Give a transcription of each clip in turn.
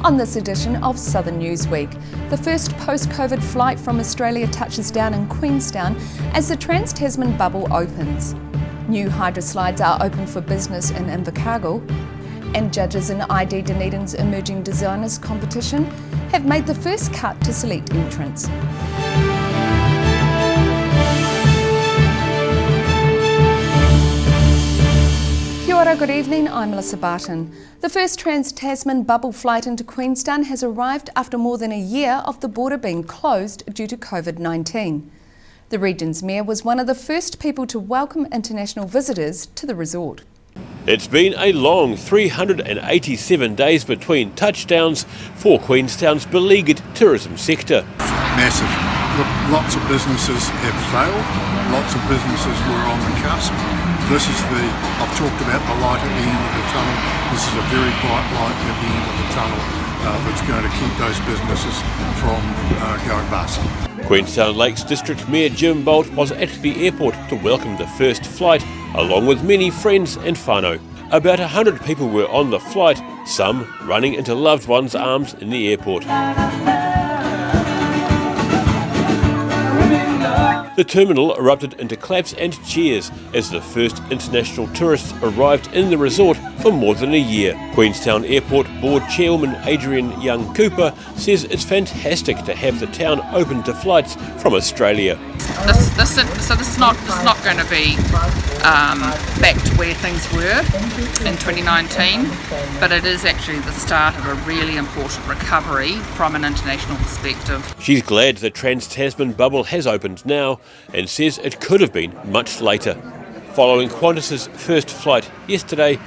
On this edition of Southern Newsweek, the first post-COVID flight from Australia touches down in Queenstown as the Trans-Tasman bubble opens. New hydroslides are open for business in Invercargill, and judges in ID Dunedin's Emerging Designers competition have made the first cut to select entrants. Kia ora, good evening, I'm Melissa Barton. The first Trans-Tasman bubble flight into Queenstown has arrived after more than a year of the border being closed due to COVID-19. The region's mayor was one of the first people to welcome international visitors to the resort. It's been a long 387 days between touchdowns for Queenstown's beleaguered tourism sector. Massive. Look, lots of businesses have failed, lots of businesses were on the cusp. This is I've talked about the light at the end of the tunnel. This is a very bright light at the end of the tunnel that's going to keep those businesses from going bust. Queenstown Lakes District Mayor Jim Bolt was at the airport to welcome the first flight, along with many friends and whānau. About 100 people were on the flight, some running into loved ones' arms in the airport. The terminal erupted into claps and cheers as the first international tourists arrived in the resort for more than a year. Queenstown Airport Board Chairwoman Adrian Young-Cooper says it's fantastic to have the town open to flights from Australia. This is not going to be back to where things were in 2019, but it is actually the start of a really important recovery from an international perspective. She's glad the Trans-Tasman bubble has opened now and says it could have been much later. Following Qantas's first flight yesterday,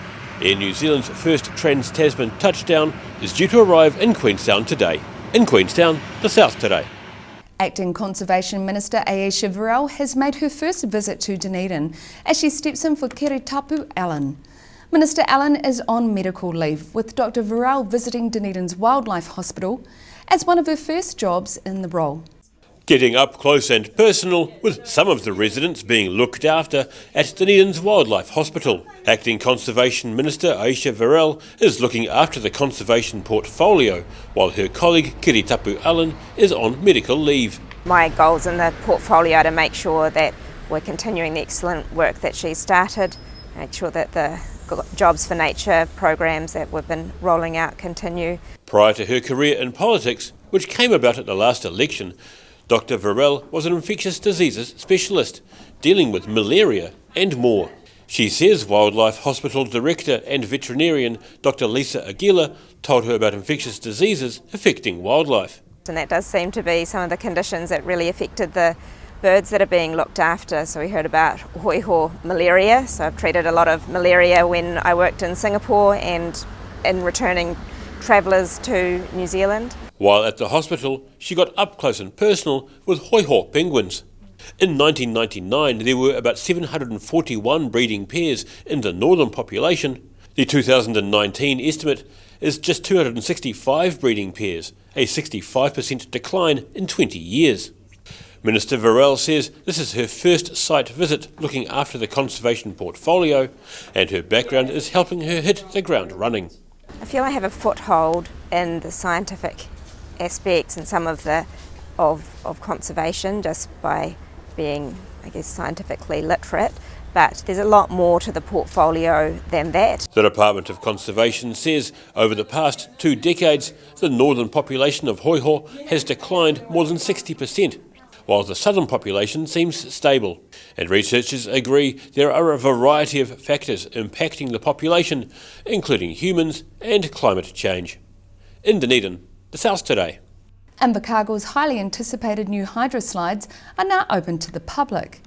Air New Zealand's first Trans-Tasman touchdown is due to arrive in Queenstown today. In Queenstown, the South today. Acting Conservation Minister Aisha Varel has made her first visit to Dunedin as she steps in for Kiritapu Allen. Minister Allen is on medical leave, with Dr Varel visiting Dunedin's Wildlife Hospital as one of her first jobs in the role. Getting up close and personal with some of the residents being looked after at Dunedin's Wildlife Hospital. Acting Conservation Minister Aisha Varel is looking after the conservation portfolio, while her colleague Kiritapu Allen is on medical leave. My goals in the portfolio are to make sure that we're continuing the excellent work that she started, make sure that the Jobs for Nature programs that we've been rolling out continue. Prior to her career in politics, which came about at the last election, Dr Varel was an infectious diseases specialist, dealing with malaria and more. She says Wildlife Hospital Director and veterinarian Dr Lisa Aguila told her about infectious diseases affecting wildlife. And that does seem to be some of the conditions that really affected the birds that are being looked after. So we heard about hoiho malaria. So I've treated a lot of malaria when I worked in Singapore and in returning travellers to New Zealand. While at the hospital, she got up close and personal with hoiho penguins. In 1999, there were about 741 breeding pairs in the northern population. The 2019 estimate is just 265 breeding pairs, a 65% decline in 20 years. Minister Varel says this is her first site visit looking after the conservation portfolio, and her background is helping her hit the ground running. I feel I have a foothold in the scientific aspects and some of the of conservation just by being, I guess, scientifically literate, but there's a lot more to the portfolio than that. The Department of Conservation says over the past 2 decades, the northern population of hoiho has declined more than 60%, while the southern population seems stable. And researchers agree there are a variety of factors impacting the population, including humans and climate change. In Dunedin, the South today. Invercargill's highly anticipated new hydroslides are now open to the public.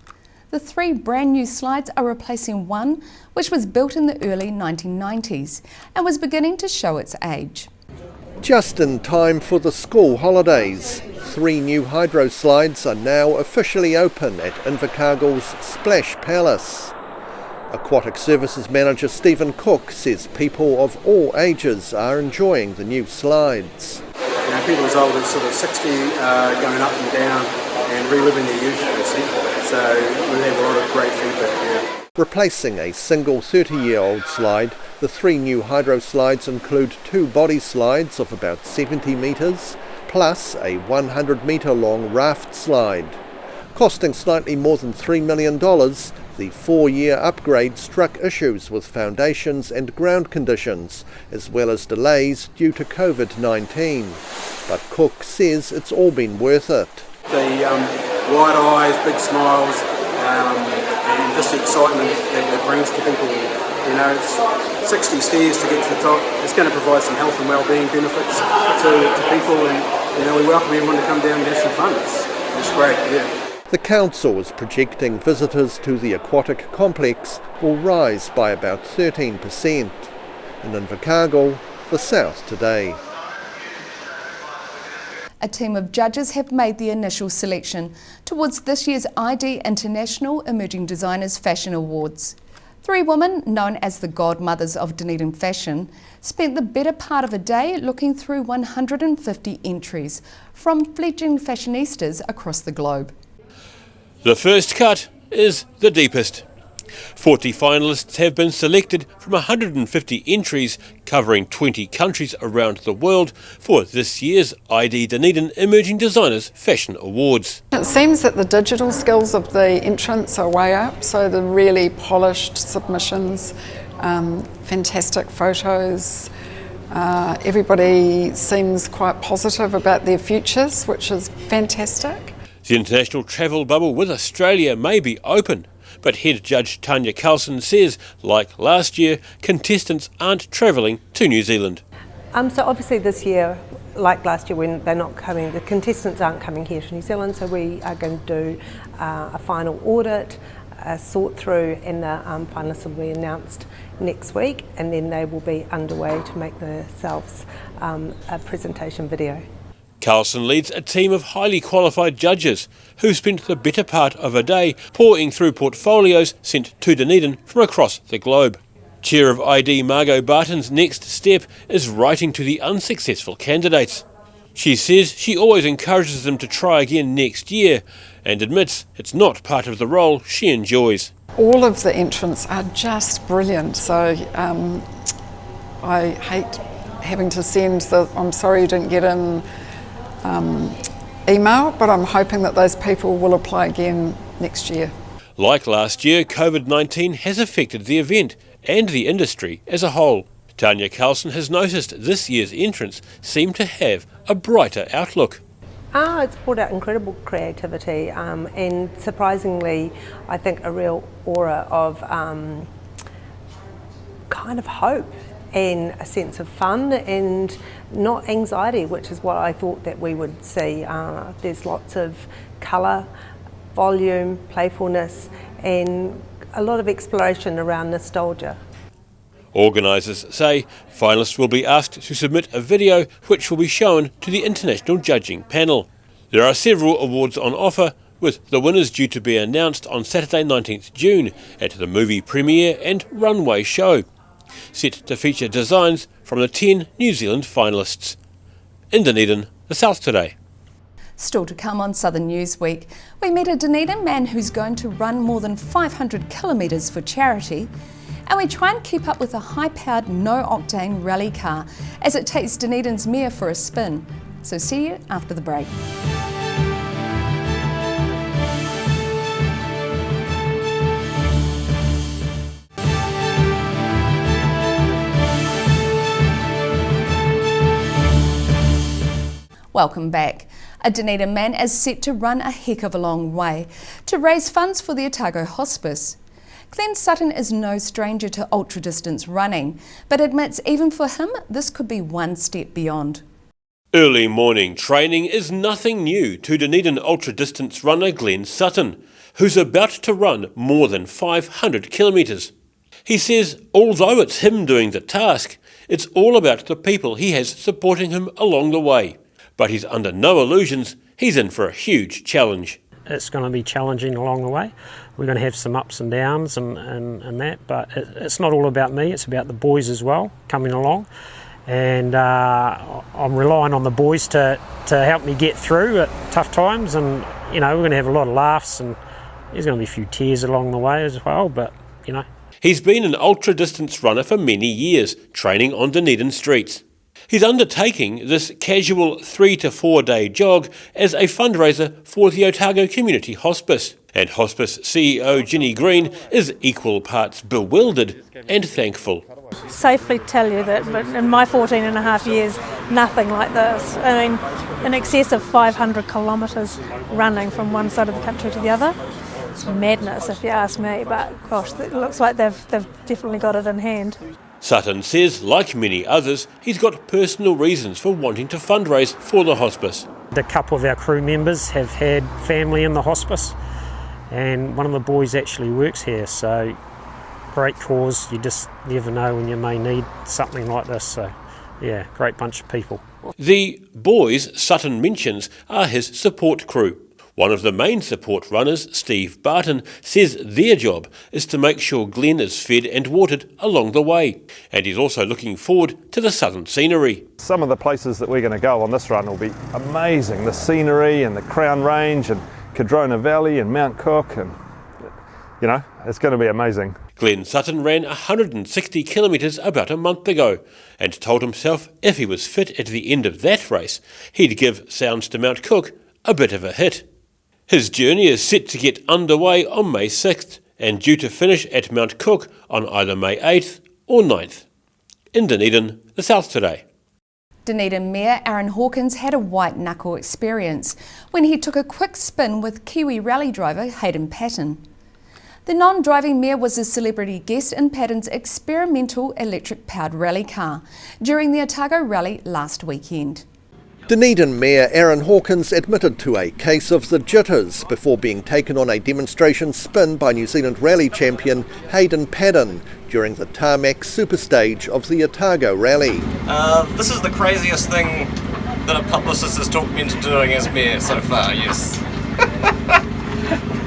The 3 brand new slides are replacing one which was built in the early 1990s and was beginning to show its age. Just in time for the school holidays, 3 new hydroslides are now officially open at Invercargill's Splash Palace. Aquatic Services Manager Stephen Cook says people of all ages are enjoying the new slides. People as old as sort of 60 going up and down and reliving their youth, so we have a lot of great feedback here. Replacing a single 30-year-old slide, The 3 new hydro slides include 2 body slides of about 70 metres, plus a 100-metre long raft slide. Costing slightly more than $3 million, the 4-year upgrade struck issues with foundations and ground conditions, as well as delays due to COVID-19. But Cook says it's all been worth it. The wide eyes, big smiles, and just the excitement that it brings to people. You know, it's 60 stairs to get to the top. It's going to provide some health and well-being benefits to people, and you know, we welcome everyone to come down and have some fun. It's great, yeah. The council is projecting visitors to the aquatic complex will rise by about 13%. In Invercargill, the South Today. A team of judges have made the initial selection towards this year's ID International Emerging Designers Fashion Awards. 3 women, known as the godmothers of Dunedin fashion, spent the better part of a day looking through 150 entries from fledgling fashionistas across the globe. The first cut is the deepest. 40 finalists have been selected from 150 entries covering 20 countries around the world for this year's ID Dunedin Emerging Designers Fashion Awards. It seems that the digital skills of the entrants are way up, so the really polished submissions, fantastic photos. Everybody seems quite positive about their futures, which is fantastic. The international travel bubble with Australia may be open, but head judge Tanya Carlson says, like last year, contestants aren't travelling to New Zealand. So obviously this year, like last year when they're not coming, the contestants aren't coming here to New Zealand, so we are going to do a final audit, a sort through, and the finalists will be announced next week, and then they will be underway to make themselves a presentation video. Carlson leads a team of highly qualified judges who spent the better part of a day poring through portfolios sent to Dunedin from across the globe. Chair of ID Margot Barton's next step is writing to the unsuccessful candidates. She says she always encourages them to try again next year and admits it's not part of the role she enjoys. All of the entrants are just brilliant, so I hate having to send the "I'm sorry you didn't get in" email, but I'm hoping that those people will apply again next year. Like last year, COVID-19 has affected the event and the industry as a whole. Tanya Carlson has noticed this year's entrants seem to have a brighter outlook. It's brought out incredible creativity and surprisingly, I think a real aura of kind of hope and a sense of fun and not anxiety, which is what I thought that we would see. There's lots of colour, volume, playfulness, and a lot of exploration around nostalgia. Organisers say finalists will be asked to submit a video which will be shown to the international judging panel. There are several awards on offer, with the winners due to be announced on Saturday 19th June at the movie premiere and runway show, set to feature designs from the 10 New Zealand finalists. In Dunedin, the South Today. Still to come on Southern Newsweek, we meet a Dunedin man who's going to run more than 500 kilometres for charity, and we try and keep up with a high-powered, no-octane rally car as it takes Dunedin's mayor for a spin. So see you after the break. Welcome back. A Dunedin man is set to run a heck of a long way to raise funds for the Otago Hospice. Glenn Sutton is no stranger to ultra-distance running, but admits even for him this could be one step beyond. Early morning training is nothing new to Dunedin ultra-distance runner Glenn Sutton, who's about to run more than 500 kilometres. He says although it's him doing the task, it's all about the people he has supporting him along the way. But he's under no illusions, he's in for a huge challenge. It's going to be challenging along the way. We're going to have some ups and downs and that, but it's not all about me, it's about the boys as well coming along. And I'm relying on the boys to help me get through at tough times, and you know, we're going to have a lot of laughs and there's going to be a few tears along the way as well, but you know, He's been an ultra-distance runner for many years, training on Dunedin streets. He's undertaking this casual 3 to 4 day jog as a fundraiser for the Otago Community Hospice. And Hospice CEO Ginny Green is equal parts bewildered and thankful. Safely tell you that in my 14 and a half years, nothing like this. I mean, in excess of 500 kilometres running from one side of the country to the other. It's madness if you ask me, but gosh, it looks like they've definitely got it in hand. Sutton says, like many others, he's got personal reasons for wanting to fundraise for the hospice. A couple of our crew members have had family in the hospice, and one of the boys actually works here, so great cause. You just never know when you may need something like this, so yeah, great bunch of people. The boys Sutton mentions are his support crew. One of the main support runners, Steve Barton, says their job is to make sure Glen is fed and watered along the way. And he's also looking forward to the southern scenery. Some of the places that we're going to go on this run will be amazing. The scenery and the Crown Range and Cardrona Valley and Mount Cook, and you know, it's going to be amazing. Glen Sutton ran 160 kilometres about a month ago and told himself if he was fit at the end of that race, he'd give Sounds to Mount Cook a bit of a hit. His journey is set to get underway on May 6th and due to finish at Mount Cook on either May 8th or 9th. In Dunedin, the South Today. Dunedin Mayor Aaron Hawkins had a white-knuckle experience when he took a quick spin with Kiwi rally driver Hayden Patton. The non-driving mayor was a celebrity guest in Patton's experimental electric-powered rally car during the Otago Rally last weekend. Dunedin Mayor Aaron Hawkins admitted to a case of the jitters before being taken on a demonstration spin by New Zealand rally champion Hayden Patton during the tarmac superstage of the Otago Rally. This is the craziest thing that a publicist has talked me into doing as mayor so far, yes.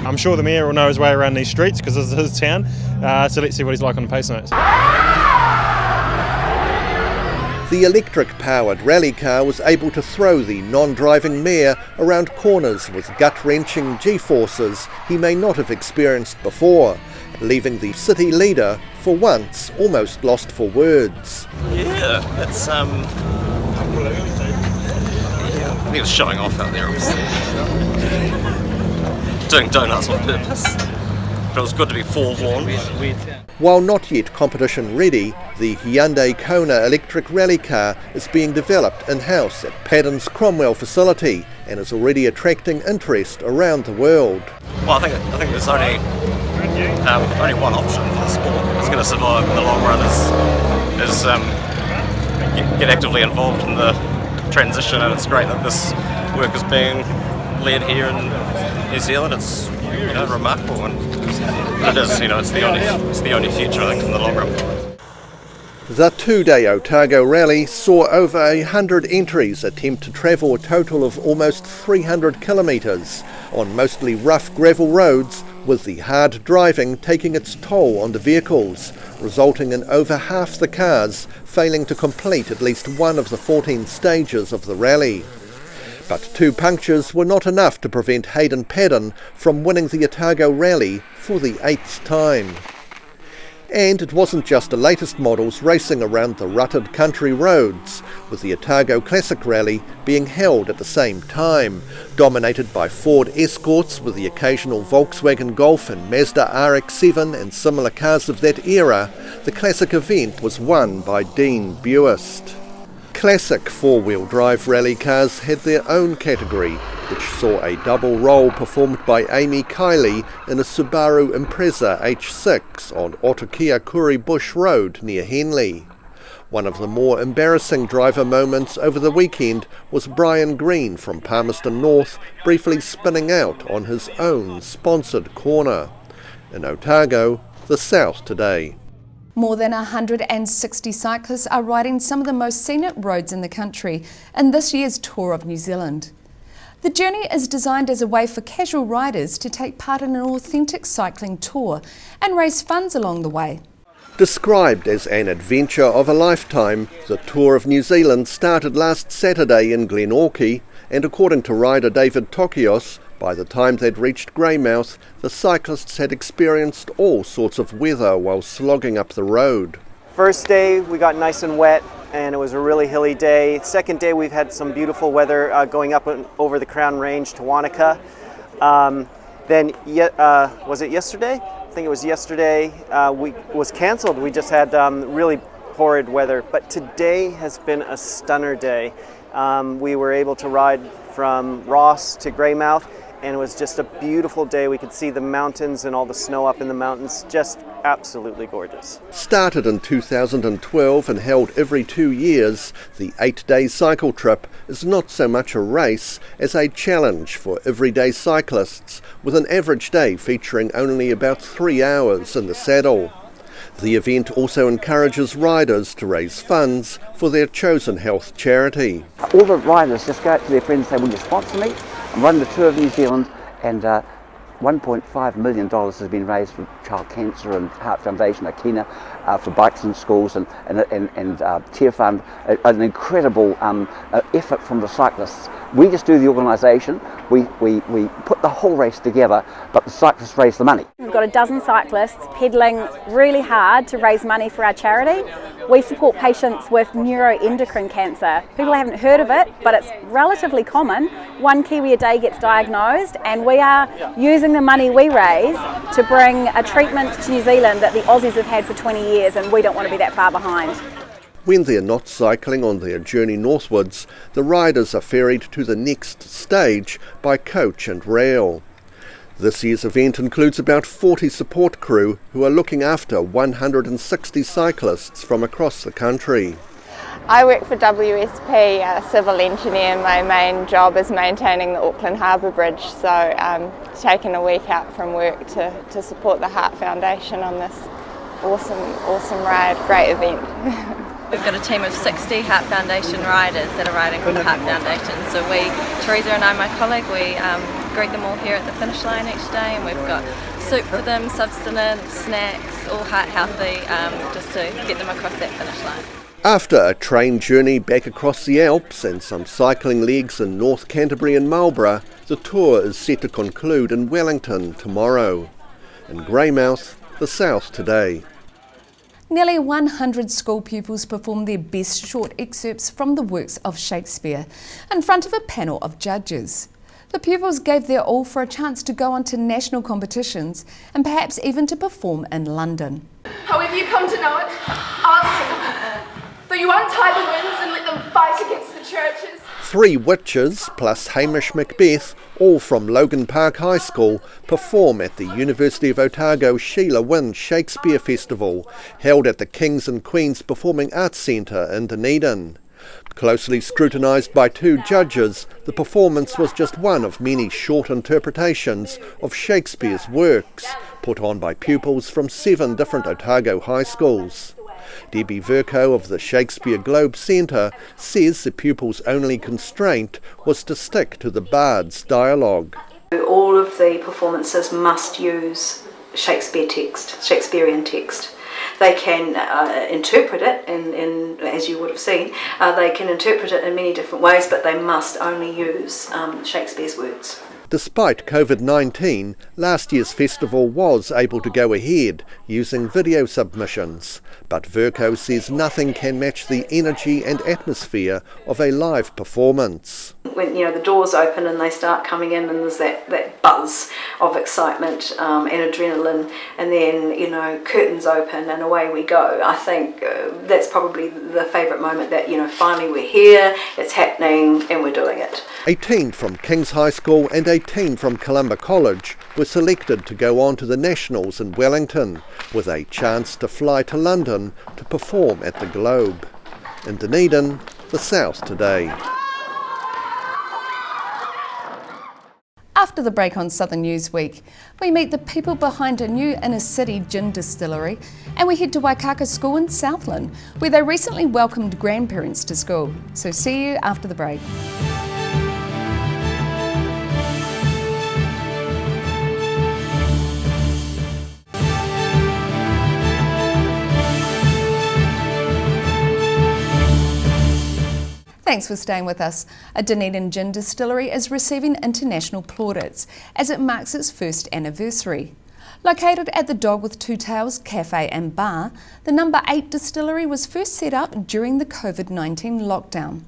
I'm sure the mayor will know his way around these streets because this is his town, so let's see what he's like on the pace notes. The electric-powered rally car was able to throw the non-driving mayor around corners with gut-wrenching G-forces he may not have experienced before, leaving the city leader, for once, almost lost for words. Yeah, it's he was showing off out there, obviously. Doing donuts on purpose. But it was good to be forewarned. While not yet competition ready, the Hyundai Kona electric rally car is being developed in-house at Patton's Cromwell facility and is already attracting interest around the world. Well, I think there's only one option for the sport that's going to survive in the long run is get actively involved in the transition, and it's great that this work is being led here in New Zealand. It's remarkable, and it is, it's the only future, I think, in the long run. The two-day Otago Rally saw over 100 entries attempt to travel a total of almost 300 kilometres on mostly rough gravel roads, with the hard driving taking its toll on the vehicles, resulting in over half the cars failing to complete at least one of the 14 stages of the rally. But 2 punctures were not enough to prevent Hayden Patton from winning the Otago Rally for the 8th time. And it wasn't just the latest models racing around the rutted country roads, with the Otago Classic Rally being held at the same time. Dominated by Ford Escorts with the occasional Volkswagen Golf and Mazda RX-7 and similar cars of that era, the classic event was won by Dean Buist. Classic four-wheel drive rally cars had their own category, which saw a double roll performed by Amy Kiley in a Subaru Impreza H6 on Otokia-Kuri Bush Road near Henley. One of the more embarrassing driver moments over the weekend was Brian Green from Palmerston North briefly spinning out on his own sponsored corner. In Otago, the South Today. More than 160 cyclists are riding some of the most scenic roads in the country in this year's Tour of New Zealand. The journey is designed as a way for casual riders to take part in an authentic cycling tour and raise funds along the way. Described as an adventure of a lifetime, the Tour of New Zealand started last Saturday in Glenorchy and, according to rider David Tokios, By the time they'd reached Greymouth, the cyclists had experienced all sorts of weather while slogging up the road. First day we got nice and wet and it was a really hilly day. Second day we've had some beautiful weather going up over the Crown Range to Wanaka. Was it yesterday? I think it was yesterday. Was cancelled. We just had really horrid weather. But today has been a stunner day. We were able to ride from Ross to Greymouth, and it was just a beautiful day. We could see the mountains and all the snow up in the mountains. Just absolutely gorgeous. Started in 2012 and held every 2 years, the 8-day cycle trip is not so much a race as a challenge for everyday cyclists, with an average day featuring only about 3 hours in the saddle. The event also encourages riders to raise funds for their chosen health charity. All the riders just go out to their friends and say, will you sponsor me? I'm running the Tour of New Zealand, and $1.5 million has been raised for Child Cancer and Heart Foundation, Akina, for bikes in schools and Tear Fund. An incredible effort from the cyclists. We just do the organisation, we put the whole race together, but the cyclists raise the money. We've got a dozen cyclists pedalling really hard to raise money for our charity. We support patients with neuroendocrine cancer. People haven't heard of it, but it's relatively common. 1 Kiwi a day gets diagnosed, and we are using the money we raise to bring a treatment to New Zealand that the Aussies have had for 20 years, and we don't want to be that far behind. When they're not cycling on their journey northwards, the riders are ferried to the next stage by coach and rail. This year's event includes about 40 support crew who are looking after 160 cyclists from across the country. I work for WSP, a civil engineer. My main job is maintaining the Auckland Harbour Bridge, so taking a week out from work to support the Heart Foundation on this awesome ride, great event. We've got a team of 60 Heart Foundation riders that are riding for the Heart Foundation. So Teresa and I, my colleague, we greet them all here at the finish line each day, and we've got soup for them, subsistence, snacks, all heart healthy, just to get them across that finish line. After a train journey back across the Alps and some cycling legs in North Canterbury and Marlborough, the tour is set to conclude in Wellington tomorrow. In Greymouth, the South today. Nearly 100 school pupils performed their best short excerpts from the works of Shakespeare in front of a panel of judges. The pupils gave their all for a chance to go on to national competitions and perhaps even to perform in London. However you come to know it, answer. Though you untie the winds and let them fight against the churches. 3 witches plus Hamish Macbeth, all from Logan Park High School, perform at the University of Otago Sheila Wynne Shakespeare Festival, held at the Kings and Queens Performing Arts Centre in Dunedin. Closely scrutinised by 2 judges, the performance was just one of many short interpretations of Shakespeare's works, put on by pupils from 7 different Otago high schools. Debbie Vercoe of the Shakespeare Globe Centre says the pupils' only constraint was to stick to the bard's dialogue. All of the performances must use Shakespearean text. They can interpret it, in as you would have seen, they can interpret it in many different ways, but they must only use Shakespeare's words. Despite COVID-19, last year's festival was able to go ahead using video submissions, but Vercoe says nothing can match the energy and atmosphere of a live performance. When the doors open and they start coming in, and there's that buzz of excitement and adrenaline, and then curtains open and away we go. I think that's probably the favourite moment, that finally we're here, it's happening, and we're doing it. A team from King's High School and a team from Columba College were selected to go on to the Nationals in Wellington, with a chance to fly to London to perform at the Globe. In Dunedin, the South today. After the break on Southern Newsweek, we meet the people behind a new inner-city gin distillery, and we head to Waikaka School in Southland, where they recently welcomed grandparents to school. So see you after the break. Thanks for staying with us. A Dunedin gin distillery is receiving international plaudits as it marks its first anniversary. Located at the Dog with Two Tails Cafe and Bar, the No. 8 distillery was first set up during the COVID-19 lockdown.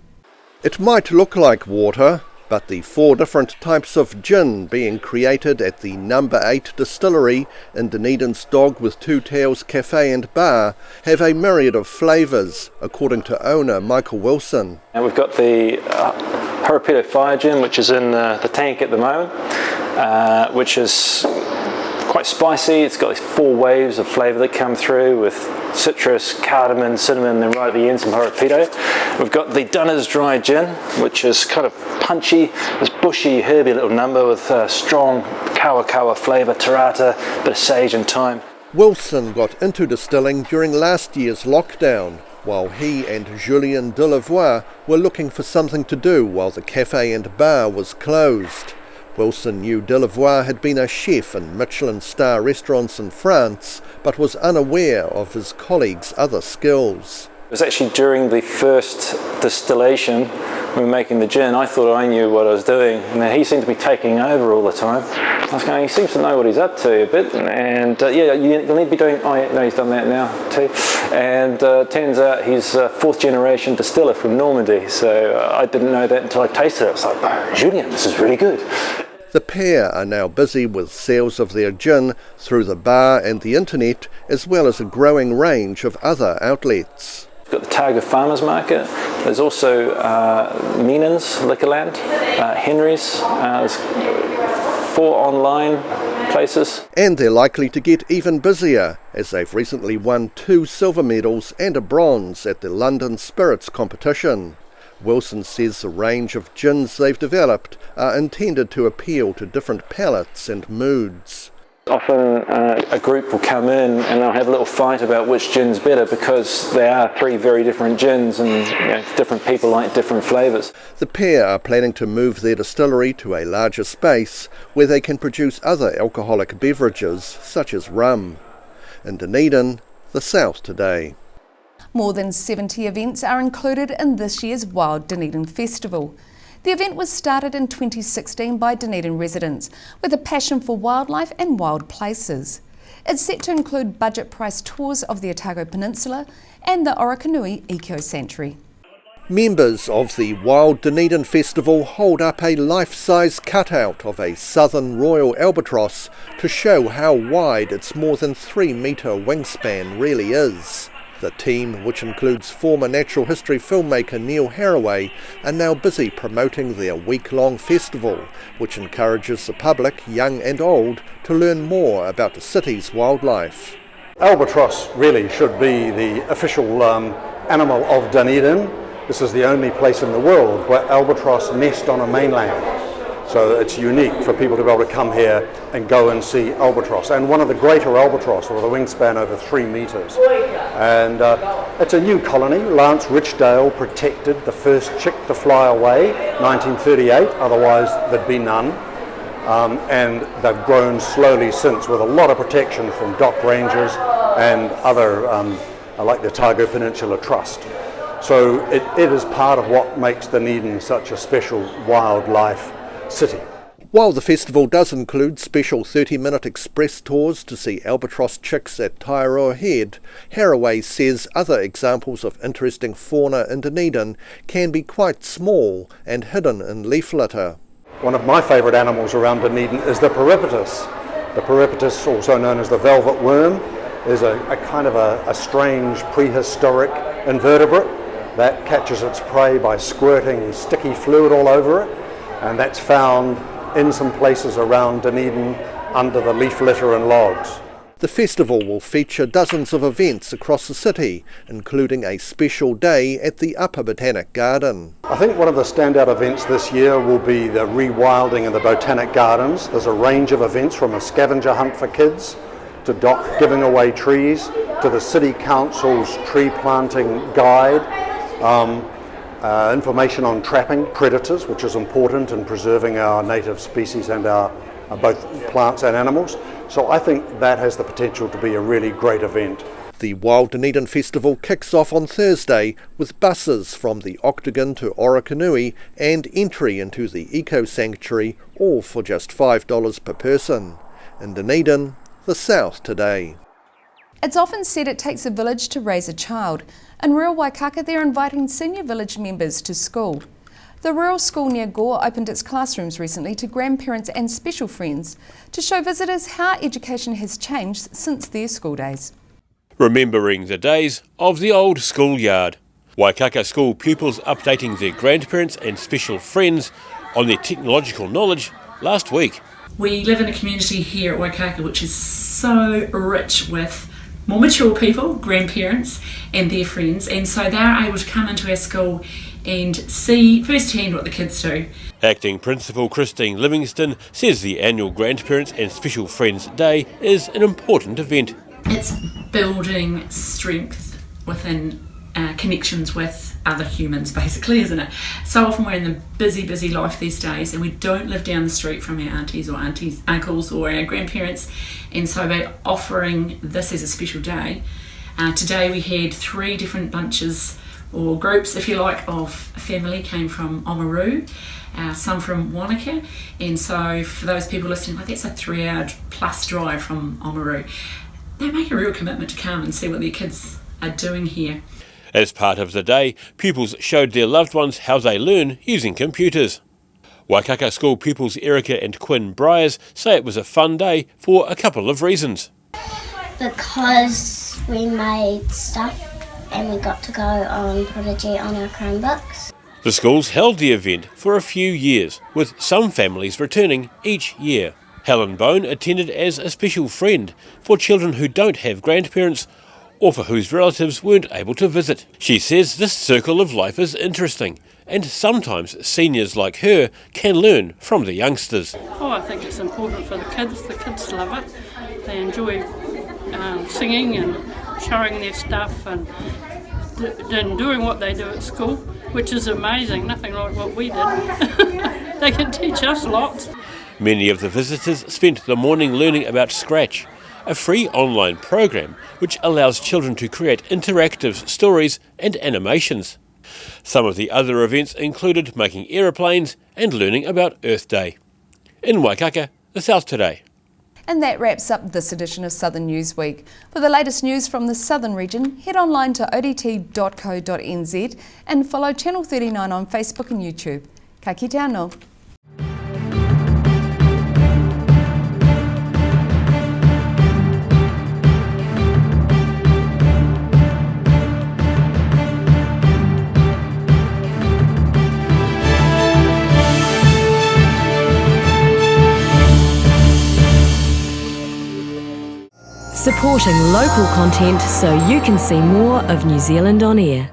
It might look like water, but the 4 different types of gin being created at the No. 8 distillery in Dunedin's Dog with Two Tails Cafe and Bar have a myriad of flavours, according to owner Michael Wilson. And we've got the Harapito Fire Gin, which is in the tank at the moment, which is quite spicy. It's got these 4 waves of flavour that come through with citrus, cardamom, cinnamon, and right at the end some Harapito. We've got the Dunner's Dry Gin, which is kind of punchy, this bushy, herby little number with strong kawa flavour, tarata, bit of sage and thyme. Wilson got into distilling during last year's lockdown, while he and Julien Delevoye were looking for something to do while the cafe and bar was closed. Wilson knew Delevoye had been a chef in Michelin star restaurants in France, but was unaware of his colleagues' other skills. It was actually during the first distillation, when we were making the gin, I thought I knew what I was doing, and then he seemed to be taking over all the time. I was going, he seems to know what he's up to a bit, and yeah, you'll need to be doing, oh yeah, no, he's done that now too. And turns out he's a 4th generation distiller from Normandy, so I didn't know that until I tasted it. I was like, oh, Julien, this is really good. The pair are now busy with sales of their gin through the bar and the internet, as well as a growing range of other outlets. We've got the Targa Farmers Market, there's also Menan's Liquorland, Henry's, there's 4 online places. And they're likely to get even busier, as they've recently won 2 silver medals and a bronze at the London Spirits competition. Wilson says the range of gins they've developed are intended to appeal to different palates and moods. Often a group will come in and they'll have a little fight about which gin's better because they are 3 very different gins and different people like different flavours. The pair are planning to move their distillery to a larger space where they can produce other alcoholic beverages such as rum. In Dunedin, the South Today. More than 70 events are included in this year's Wild Dunedin Festival. The event was started in 2016 by Dunedin residents with a passion for wildlife and wild places. It's set to include budget-priced tours of the Otago Peninsula and the Orokonui Eco Sanctuary. Members of the Wild Dunedin Festival hold up a life-size cutout of a southern royal albatross to show how wide its more than 3-metre wingspan really is. The team, which includes former natural history filmmaker Neil Haraway, are now busy promoting their week-long festival, which encourages the public, young and old, to learn more about the city's wildlife. Albatross really should be the official animal of Dunedin. This is the only place in the world where albatross nest on a mainland. So it's unique for people to be able to come here and go and see albatross. And one of the greater albatross with a wingspan over 3 metres. And it's a new colony. Lance Richdale protected the first chick to fly away, 1938, otherwise there'd be none. And they've grown slowly since with a lot of protection from dock rangers and other, like the Otago Peninsula Trust. So it is part of what makes Dunedin such a special wildlife city. While the festival does include special 30-minute express tours to see albatross chicks at Taiaroa Head, Haraway says other examples of interesting fauna in Dunedin can be quite small and hidden in leaf litter. One of my favourite animals around Dunedin is the Peripatus. The Peripatus, also known as the velvet worm, is a kind of a strange prehistoric invertebrate that catches its prey by squirting sticky fluid all over it. And that's found in some places around Dunedin under the leaf litter and logs. The festival will feature dozens of events across the city, including a special day at the Upper Botanic Garden. I think one of the standout events this year will be the rewilding in the Botanic Gardens. There's a range of events from a scavenger hunt for kids to Doc giving away trees to the City Council's tree planting guide. Information on trapping predators, which is important in preserving our native species and our both plants and animals. So I think that has the potential to be a really great event. The Wild Dunedin Festival kicks off on Thursday with buses from the Octagon to Orokonui and entry into the Eco Sanctuary, all for just $5 per person. In Dunedin, the South Today. It's often said it takes a village to raise a child. In rural Waikaka, they're inviting senior village members to school. The rural school near Gore opened its classrooms recently to grandparents and special friends to show visitors how education has changed since their school days. Remembering the days of the old schoolyard. Waikaka School pupils updating their grandparents and special friends on their technological knowledge last week. We live in a community here at Waikaka which is so rich with more mature people, grandparents and their friends, and so they're able to come into our school and see firsthand what the kids do. Acting Principal Christine Livingston says the annual Grandparents and Special Friends Day is an important event. It's building strength within connections with other humans, basically, isn't it? So often we're in the busy life these days and we don't live down the street from our aunties, uncles or our grandparents, and so by offering this as a special day, today we had 3 different bunches or groups, if you like, of family came from Oamaru, some from Wanaka, and so for those people listening, that's a 3-hour plus drive from Oamaru. They make a real commitment to come and see what their kids are doing here. As part of the day, pupils showed their loved ones how they learn using computers. Waikaka School pupils Erica and Quinn Briers say it was a fun day for a couple of reasons. Because we made stuff and we got to go on Prodigy on our Chromebooks. The schools held the event for a few years, with some families returning each year. Helen Bone attended as a special friend for children who don't have grandparents or for whose relatives weren't able to visit. She says this circle of life is interesting, and sometimes seniors like her can learn from the youngsters. Oh, I think it's important for the kids love it. They enjoy singing and showing their stuff and doing what they do at school, which is amazing, nothing like what we did. They can teach us lots. Many of the visitors spent the morning learning about Scratch, a free online program which allows children to create interactive stories and animations. Some of the other events included making aeroplanes and learning about Earth Day. In Waikaka, the South Today. And that wraps up this edition of Southern Newsweek. For the latest news from the Southern region, head online to odt.co.nz and follow Channel 39 on Facebook and YouTube. Ka kite anō. Supporting local content so you can see more of New Zealand on air.